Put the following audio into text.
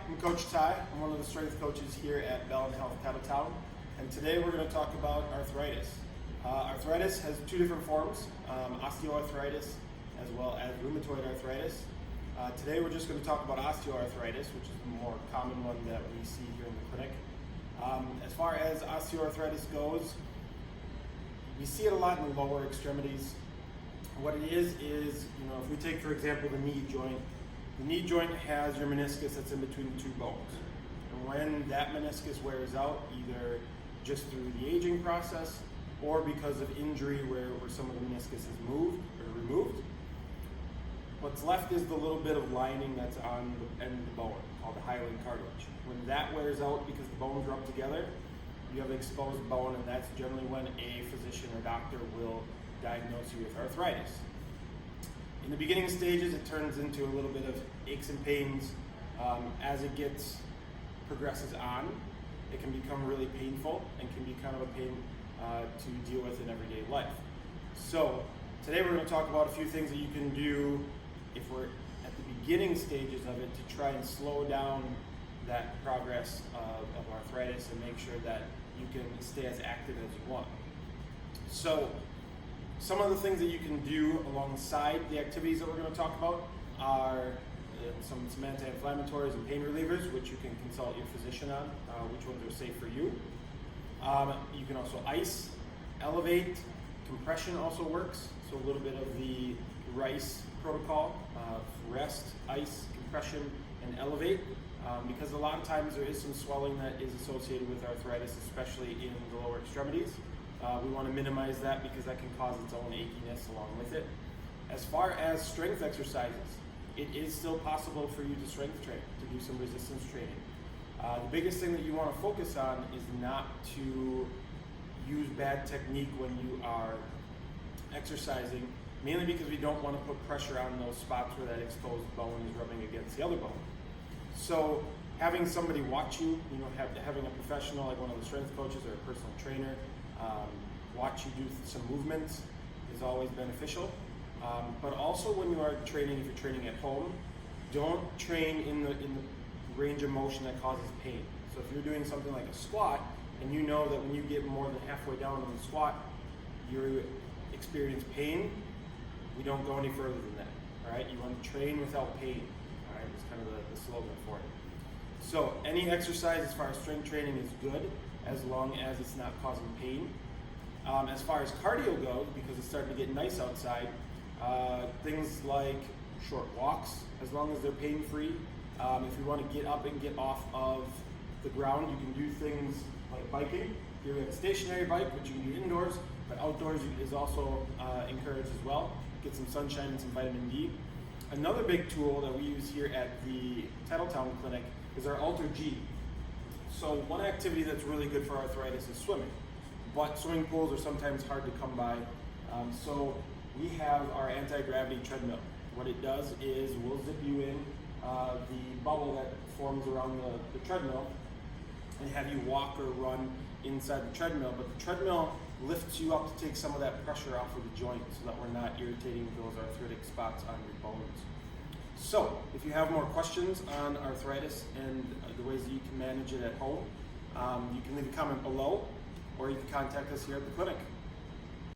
I'm Coach Ty. I'm one of the strength coaches here at Bell & Health Kettletown, and today we're going to talk about arthritis. Arthritis has two different forms, osteoarthritis as well as rheumatoid arthritis. Today we're just going to talk about osteoarthritis, which is the more common one that we see here in the clinic. As far as osteoarthritis goes, we see it a lot in the lower extremities. What it is, if we take, for example, the knee joint. The knee joint has your meniscus that's in between the two bones. And when that meniscus wears out, either just through the aging process or because of injury where some of the meniscus is moved or removed, what's left is the little bit of lining that's on the end of the bone called the hyaline cartilage. When that wears out because the bones rub together, you have exposed bone, and that's generally when a physician or doctor will diagnose you with arthritis. In the beginning stages, it turns into a little bit of aches and pains. As it progresses on, it can become really painful and can be kind of a pain to deal with in everyday life. So today we're going to talk about a few things that you can do if we're at the beginning stages of it to try and slow down that progress of arthritis and make sure that you can stay as active as you want. So some of the things that you can do alongside the activities that we're going to talk about are some anti-inflammatories and pain relievers, which you can consult your physician on, which ones are safe for you. You can also ice, elevate, compression also works. So a little bit of the RICE protocol, rest, ice, compression, and elevate. Because a lot of times there is some swelling that is associated with arthritis, especially in the lower extremities. We want to minimize that because that can cause its own achiness along with it. As far as strength exercises, it is still possible for you to strength train, to do some resistance training. The biggest thing that you want to focus on is not to use bad technique when you are exercising, mainly because we don't want to put pressure on those spots where that exposed bone is rubbing against the other bone. So having somebody watch you, having a professional like one of the strength coaches or a personal trainer watch you do some movements is always beneficial. But also when you are training, if you're training at home, don't train in the range of motion that causes pain. So if you're doing something like a squat and you know that when you get more than halfway down on the squat, you experience pain, we don't go any further than that. All right, you want to train without pain. All right, it's kind of the slogan for it. So any exercise as far as strength training is good as long as it's not causing pain. As far as cardio goes, because it's starting to get nice outside, things like short walks, as long as they're pain-free. If you want to get up and get off of the ground, you can do things like biking. Here we have a stationary bike, which you can do indoors, but outdoors is also encouraged as well. Get some sunshine and some vitamin D. Another big tool that we use here at the Kettletown Clinic is our Alter G. So one activity that's really good for arthritis is swimming, but swimming pools are sometimes hard to come by. So we have our anti-gravity treadmill. What it does is we'll zip you in the bubble that forms around the treadmill and have you walk or run inside the treadmill, but the treadmill lifts you up to take some of that pressure off of the joint so that we're not irritating those arthritic spots on your bones. So if you have more questions on arthritis and the ways that you can manage it at home, you can leave a comment below or you can contact us here at the clinic.